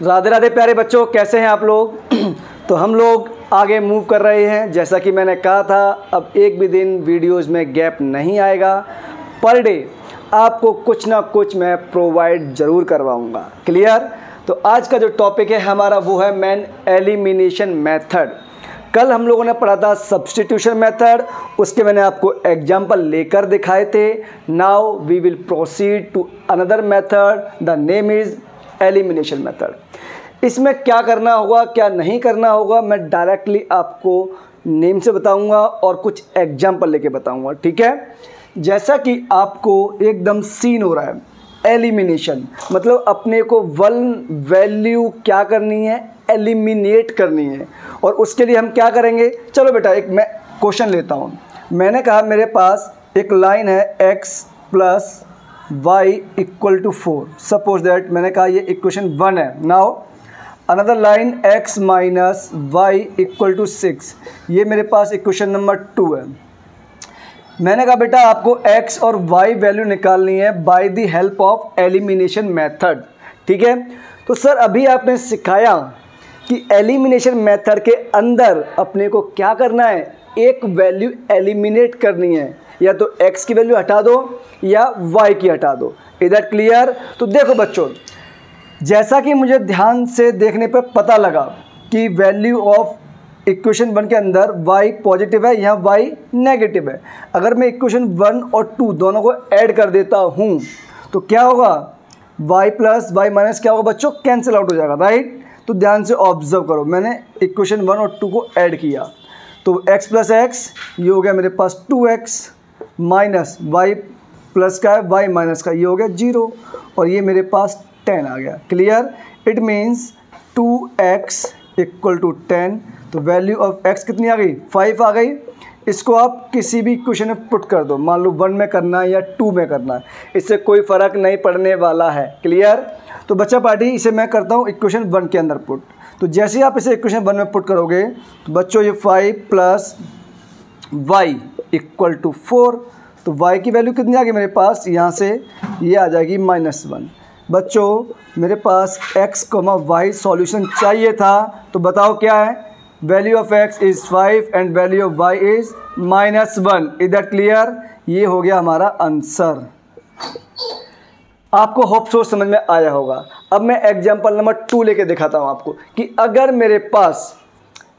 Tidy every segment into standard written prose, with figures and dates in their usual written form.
राधे राधे प्यारे बच्चों, कैसे हैं आप लोग। तो हम लोग आगे मूव कर रहे हैं। जैसा कि मैंने कहा था, अब एक भी दिन वीडियोस में गैप नहीं आएगा। पर डे आपको कुछ ना कुछ मैं प्रोवाइड ज़रूर करवाऊंगा। क्लियर। तो आज का जो टॉपिक है हमारा वो है मेन एलिमिनेशन मेथड। कल हम लोगों ने पढ़ा था सब्स्टिट्यूशन मेथड, उसके मैंने आपको एग्जाम्पल लेकर दिखाए थे। Now we will proceed to another method, the name is elimination method. इसमें क्या करना होगा क्या नहीं करना होगा मैं डायरेक्टली आपको नेम से बताऊंगा और कुछ एग्जाम्पल लेके बताऊंगा। ठीक है। जैसा कि आपको एकदम सीन हो रहा है, एलिमिनेशन मतलब अपने को वन वैल्यू क्या करनी है, एलिमिनेट करनी है। और उसके लिए हम क्या करेंगे, चलो बेटा एक मैं क्वेश्चन लेता हूँ। मैंने कहा मेरे पास एक लाइन है x plus y equal to 4। Suppose that मैंने कहा ये इक्वेशन 1 है। Now another line x minus y equal to 6, ये मेरे पास इक्वेशन नंबर 2 है। मैंने कहा बेटा आपको x और y वैल्यू निकालनी है by the help of elimination method. ठीक है। तो सर अभी आपने सिखाया कि एलिमिनेशन मेथड के अंदर अपने को क्या करना है, एक वैल्यू एलिमिनेट करनी है। या तो x की वैल्यू हटा दो या y की हटा दो। इधर क्लियर। तो देखो बच्चों, जैसा कि मुझे ध्यान से देखने पर पता लगा कि वैल्यू ऑफ इक्वेशन 1 के अंदर y पॉजिटिव है, यहाँ y नेगेटिव है। अगर मैं इक्वेशन 1 और 2 दोनों को ऐड कर देता हूँ तो क्या होगा, y प्लस y माइनस क्या होगा बच्चों, कैंसिल आउट हो जाएगा। राइट। तो ध्यान से ऑब्जर्व करो, मैंने इक्वेशन 1 और 2 को ऐड किया तो x प्लस x ये हो गया मेरे पास 2x माइनस y प्लस का है y माइनस का, ये हो गया 0 और ये मेरे पास 10 आ गया। Clear. It means 2x equal to 10। तो वैल्यू ऑफ x कितनी आ गई, 5 आ गई। इसको आप किसी भी इक्वेशन में पुट कर दो, मान लो 1 में करना है या 2 में करना है, इससे कोई फ़र्क नहीं पड़ने वाला है। क्लियर। तो बच्चा पार्टी इसे मैं करता हूँ इक्वेशन 1 के अंदर पुट। तो जैसे ही आप इसे इक्वेशन 1 में पुट करोगे तो बच्चों ये 5 प्लस y इक्वल टू 4, तो y की वैल्यू कितनी आ गई मेरे पास, यहाँ से ये आ जाएगी -1। बच्चों मेरे पास x, y सॉल्यूशन चाहिए था, तो बताओ क्या है, value of x is 5 and value of y is -1। इधर क्लियर। ये हो गया हमारा आंसर। आपको होप सो समझ में आया होगा। अब मैं एग्जाम्पल नंबर 2 लेके दिखाता हूँ आपको कि अगर मेरे पास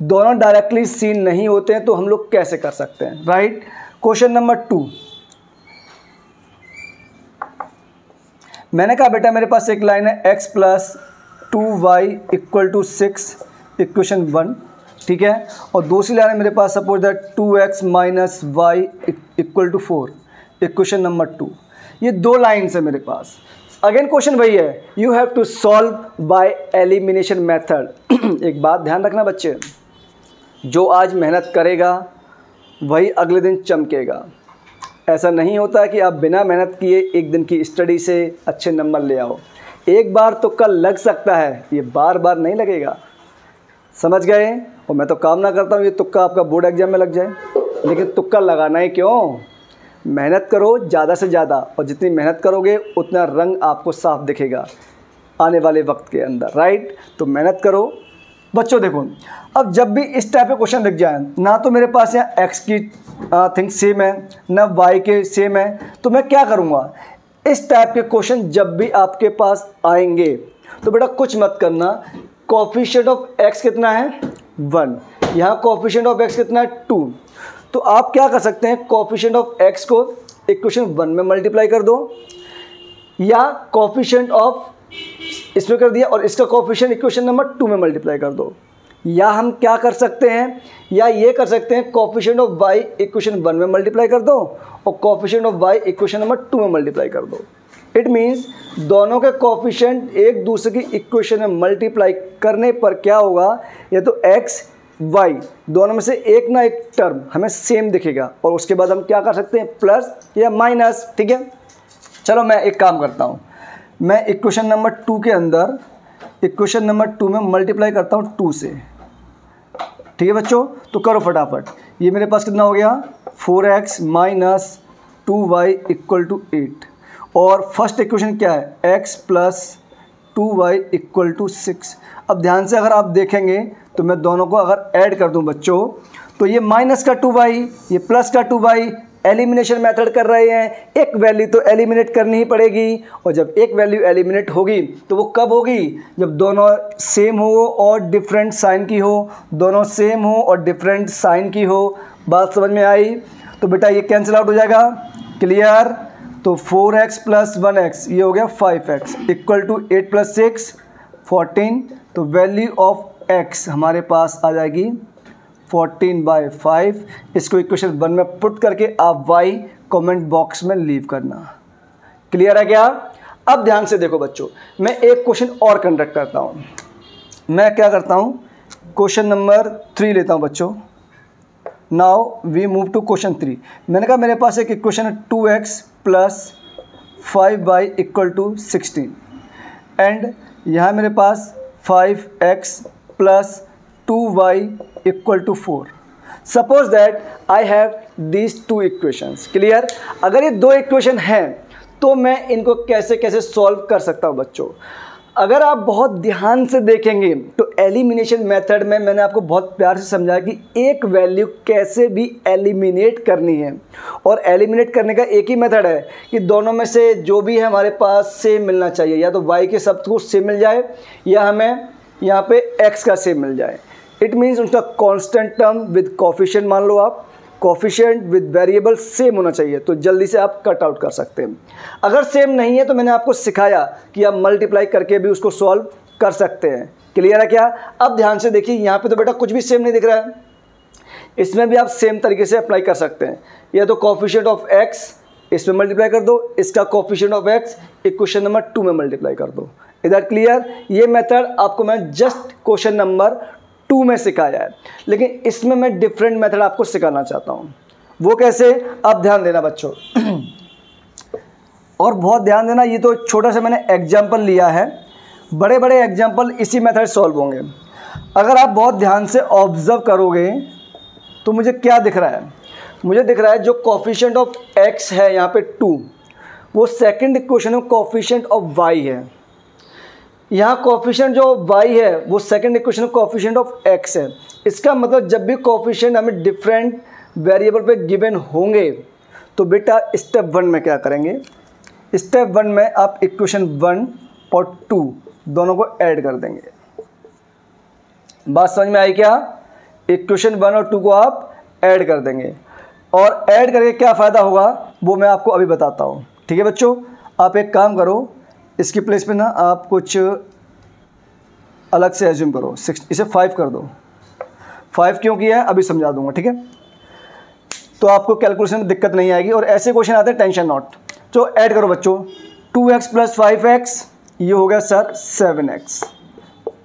दोनों डायरेक्टली सीन नहीं होते हैं तो हम लोग कैसे कर सकते हैं। राइट। क्वेश्चन नंबर 2, मैंने कहा बेटा मेरे पास एक लाइन है x plus 2y equal to 6, equation 1। ठीक है। और दूसरी लाइन है मेरे पास suppose that 2x minus y equal to 4, equation number 2। ये दो लाइन्स है मेरे पास। अगेन क्वेश्चन वही है, you have to solve by elimination method. एक बात ध्यान रखना बच्चे, जो आज मेहनत करेगा वही अगले दिन चमकेगा। ऐसा नहीं होता कि आप बिना मेहनत किए एक दिन की स्टडी से अच्छे नंबर ले आओ। एक बार तुक्का लग सकता है, ये बार बार नहीं लगेगा। समझ गए। और मैं तो कामना करता हूँ ये तुक्का आपका बोर्ड एग्जाम में लग जाए, लेकिन तुक्का लगाना ही क्यों, मेहनत करो ज़्यादा से ज़्यादा, और जितनी मेहनत करोगे उतना रंग आपको साफ दिखेगा आने वाले वक्त के अंदर। राइट। तो मेहनत करो बच्चों। देखो अब जब भी इस टाइप के क्वेश्चन लिख जाए, ना तो मेरे पास यहाँ x की थिंग सेम है ना y के सेम है, तो मैं क्या करूँगा, इस टाइप के क्वेश्चन जब भी आपके पास आएंगे तो बेटा कुछ मत करना। कोफिशिएंट ऑफ x कितना है 1, यहाँ कोफिशिएंट ऑफ x कितना है 2। तो आप क्या कर सकते हैं, कोफिशिएंट ऑफ x को इक्वेशन 1 में मल्टीप्लाई कर दो, या कोफिशिएंट ऑफ इसमें कर दिया और इसका कोफिशिएंट इक्वेशन नंबर 2 में मल्टीप्लाई कर दो। या हम क्या कर सकते हैं, या ये कर सकते हैं कोफिशिएंट ऑफ y इक्वेशन 1 में मल्टीप्लाई कर दो और coefficient of y equation number 2 में मल्टीप्लाई कर दो। इट मीन्स दोनों के कोफिशिएंट एक दूसरे की इक्वेशन में मल्टीप्लाई करने पर क्या होगा, या तो x y दोनों में से एक ना एक टर्म हमें सेम दिखेगा, और उसके बाद हम क्या कर सकते हैं, प्लस या माइनस। ठीक है। चलो मैं एक काम करता हूँ, मैं इक्वेशन नंबर 2 के अंदर इक्वेशन नंबर 2 में मल्टीप्लाई करता हूँ 2 से। ठीक है बच्चों। तो करो फटाफट। ये मेरे पास कितना हो गया, 4x minus 2y equal to 8। और फर्स्ट इक्वेशन क्या है, x plus 2y equal to 6। अब ध्यान से अगर आप देखेंगे तो मैं दोनों को अगर ऐड कर दूं बच्चों, तो ये माइनस का 2y, ये प्लस का 2y, एलिमिनेशन मेथड कर रहे हैं, एक वैल्यू तो एलिमिनेट करनी ही पड़ेगी। और जब एक वैल्यू एलिमिनेट होगी तो वो कब होगी? जब दोनों सेम हो और डिफरेंट साइन की हो, दोनों सेम हो और डिफरेंट साइन की हो। बात समझ में आई? तो बेटा ये कैंसिल आउट हो जाएगा, क्लियर? तो 4x प्लस 1x ये हो गया 5x इक्वल टू 8 प्लस 6 14। तो वैल्यू ऑफ x हमारे पास आ जाएगी 14/5। इसको इक्वेशन 1 में पुट करके आप y कमेंट बॉक्स में लीव करना। क्लियर है क्या? अब ध्यान से देखो बच्चों, मैं एक क्वेश्चन और कंडक्ट करता हूँ। मैं क्या करता हूँ, क्वेश्चन नंबर 3 लेता हूँ बच्चों। Now we move to question 3। मैंने कहा मेरे पास एक इक्वेशन है 2x plus 5y equal to 16 and यहाँ मेरे पास 5x plus 2y equal to 4। Suppose that I have these two equations. Clear? अगर ये दो इक्वेशन हैं तो मैं इनको कैसे कैसे सॉल्व कर सकता हूँ बच्चों। अगर आप बहुत ध्यान से देखेंगे तो एलिमिनेशन मेथड में मैंने आपको बहुत प्यार से समझाया कि एक वैल्यू कैसे भी एलिमिनेट करनी है। और एलिमिनेट करने का एक ही मेथड है कि दोनों में से जो भी है हमारे पास सेम मिलना चाहिए, या तो y के सब कुछ सेम मिल जाए या हमें यहाँ पे x का सेम मिल जाए। इट मीन्स उनका कांस्टेंट टर्म विद कोफिशिएंट मान लो आप, कोफिशिएंट विद वेरिएबल सेम होना चाहिए, तो जल्दी से आप कट आउट कर सकते हैं। अगर सेम नहीं है तो मैंने आपको सिखाया कि आप मल्टीप्लाई करके भी उसको सॉल्व कर सकते हैं। क्लियर है क्या? अब ध्यान से देखिए, यहाँ पे तो बेटा कुछ भी सेम नहीं दिख रहा है, इसमें भी आप सेम तरीके से अप्लाई कर सकते हैं। या तो कोफिशिएंट ऑफ x इसमें मल्टीप्लाई कर दो, इसका coefficient of x equation number 2 में मल्टीप्लाई कर दो। Is that clear? ये मेथड आपको मैं जस्ट क्वेश्चन नंबर 2 में सिखाया है, लेकिन इसमें मैं डिफरेंट मेथड आपको सिखाना चाहता हूँ। वो कैसे? अब ध्यान देना बच्चों और बहुत ध्यान देना। ये तो छोटा सा मैंने एग्जाम्पल लिया है, बड़े बड़े एग्जाम्पल इसी मेथड सॉल्व होंगे। अगर आप बहुत ध्यान से ऑब्जर्व करोगे तो मुझे क्या दिख रहा है? मुझे दिख रहा है जो कोफिशिएंट ऑफ x है यहाँ पे 2, वो सेकंड इक्वेशन में कोफिशिएंट ऑफ y है। यहाँ कोफिशिएंट जो y है वो सेकंड इक्वेशन में कोफिशिएंट ऑफ x है। इसका मतलब जब भी कोफिशिएंट हमें डिफरेंट वेरिएबल पे गिवन होंगे तो बेटा स्टेप 1 में क्या करेंगे? स्टेप 1 में आप इक्वेशन 1 और 2 दोनों को ऐड कर देंगे। बात समझ में आई क्या? इक्वेशन 1 और 2 को आप ऐड कर देंगे, और ऐड करके क्या फ़ायदा होगा वो मैं आपको अभी बताता हूँ। ठीक है बच्चों? आप एक काम करो, इसकी प्लेस पे ना आप कुछ अलग से एज्यूम करो, इसे 5 कर दो। 5 क्यों किया है अभी समझा दूंगा, ठीक है? तो आपको कैलकुलेशन में दिक्कत नहीं आएगी, और ऐसे क्वेश्चन आते हैं टेंशन नॉट। तो ऐड करो बच्चों, 2x प्लस 5x ये हो गया sir 7x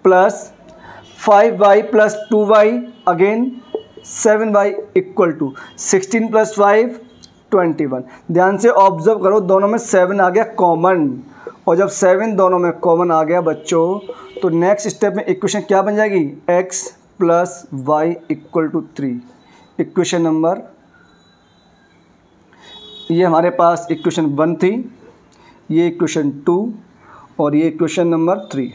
plus 5y plus 2y again 7y equal to 16 plus 5 21। ध्यान से ऑब्जर्व करो, दोनों में 7 आ गया कॉमन, और जब 7 दोनों में कॉमन आ गया बच्चों तो नेक्स्ट स्टेप में इक्वेशन क्या बन जाएगी? x plus y equal to 3। Equation number, ये हमारे पास इक्वेशन 1 थी, ये इक्वेशन 2 और ये इक्वेशन नंबर 3।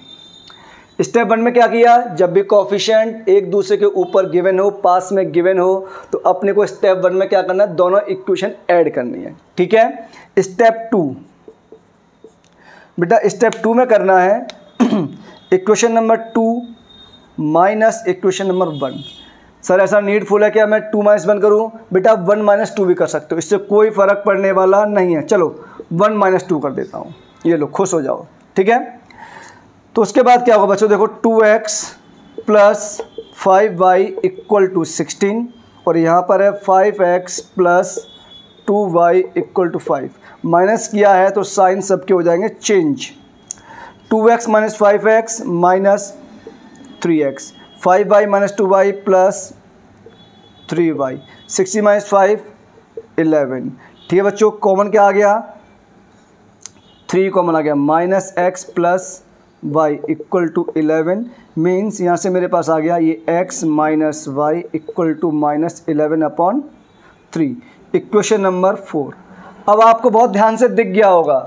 स्टेप 1 में क्या किया? जब भी कोफिशिएंट एक दूसरे के ऊपर गिवन हो, पास में गिवन हो, तो अपने को स्टेप 1 में क्या करना है? दोनों इक्वेशन ऐड करनी है। ठीक है? स्टेप 2 बेटा, स्टेप 2 में करना है equation number 2 minus equation number 1। Sir ऐसा नीडफुल है क्या मैं 2 - 1 करूं? बेटा 1 - 2 भी कर सकते हो, इससे कोई फ़र्क पड़ने वाला नहीं है। चलो 1 - 2 कर देता हूं, ये लो खुश हो जाओ। ठीक है? तो उसके बाद क्या होगा बच्चों? देखो 2x plus 5y equal to 16, और यहाँ पर है 5x plus 2y equal to 5। Minus किया है तो साइन सबके हो जाएंगे change. 2x minus 5x minus 3x, 5y minus 2y plus 3y, 60 minus 5 11। ठीक है बच्चों, कॉमन क्या आ गया? 3 कॉमन आ गया, minus x plus y equal to 11। Means यहाँ से मेरे पास आ गया ये x minus y equal to minus 11/3। Equation number 4। अब आपको बहुत ध्यान से दिख गया होगा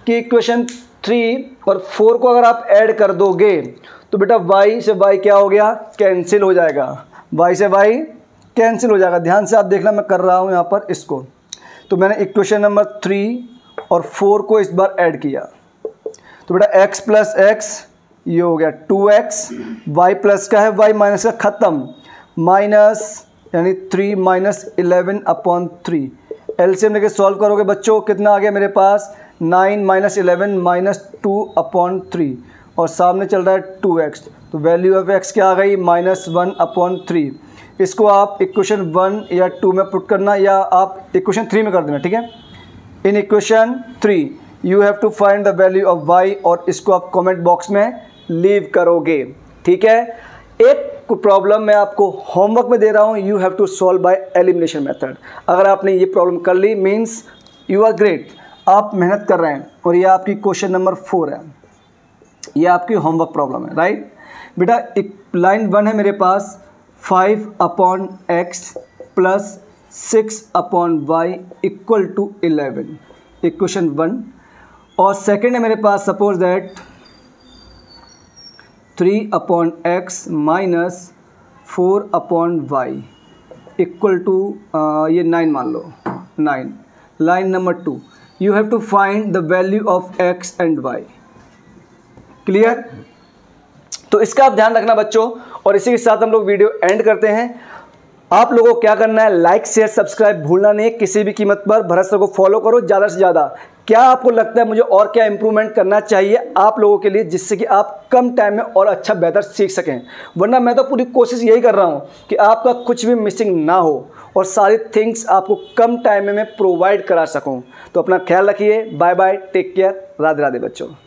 कि इक्वेशन 3 और 4 को अगर आप ऐड कर दोगे तो बेटा y से y क्या हो गया, कैंसिल हो जाएगा, y से y कैंसिल हो जाएगा। ध्यान से आप देखना, मैं कर रहा हूँ यहाँ पर इसको। तो मैंने इक्वेशन नंबर 3 और 4 को इस बार ऐड किया तो बेटा x प्लस x ये हो गया 2x, y प्लस का है y माइनस का ख़त्म, माइनस यानी 3 माइनस 11/3। एलसीएम लेके सॉल्व करोगे बच्चों, कितना आ गया मेरे पास 9 माइनस 11 माइनस 2/3 और सामने चल रहा है 2x, तो वैल्यू ऑफ x क्या आ गई -1/3। इसको आप इक्वेशन 1 या 2 में पुट करना या आप इक्वेशन 3 में कर देना, ठीक है। In equation 3 you have to find the value of y और इसको आप कमेंट बॉक्स में लीव करोगे, ठीक है। एक प्रॉब्लम मैं आपको होमवर्क में दे रहा हूँ, you have to solve by elimination method. अगर आपने ये प्रॉब्लम कर ली मीन्स यू आर ग्रेट, आप मेहनत कर रहे हैं। और ये आपकी क्वेश्चन नंबर 4 है, ये आपकी होमवर्क प्रॉब्लम है, राइट बेटा। लाइन 1 है मेरे पास 5/x plus 6/y equal to 11, equation 1। और सेकेंड है मेरे पास suppose that 3/x minus 4/y equal to ये 9 मान लो, 9। Line number 2 you have to find the value of x and y। Clear? तो इसका आप ध्यान रखना बच्चों, और इसी के साथ हम लोग वीडियो एंड करते हैं। आप लोगों को क्या करना है, लाइक शेयर सब्सक्राइब भूलना नहीं, किसी भी कीमत पर भरत सर को फॉलो करो ज़्यादा से ज़्यादा। क्या आपको लगता है मुझे और क्या इंप्रूवमेंट करना चाहिए आप लोगों के लिए, जिससे कि आप कम टाइम में और अच्छा बेहतर सीख सकें? वरना मैं तो पूरी कोशिश यही कर रहा हूँ कि आपका कुछ भी मिसिंग ना हो और सारी थिंग्स आपको कम टाइम में मैं प्रोवाइड करा सकूँ। तो अपना ख्याल रखिए, bye bye, take care, Radhe Radhe बच्चों।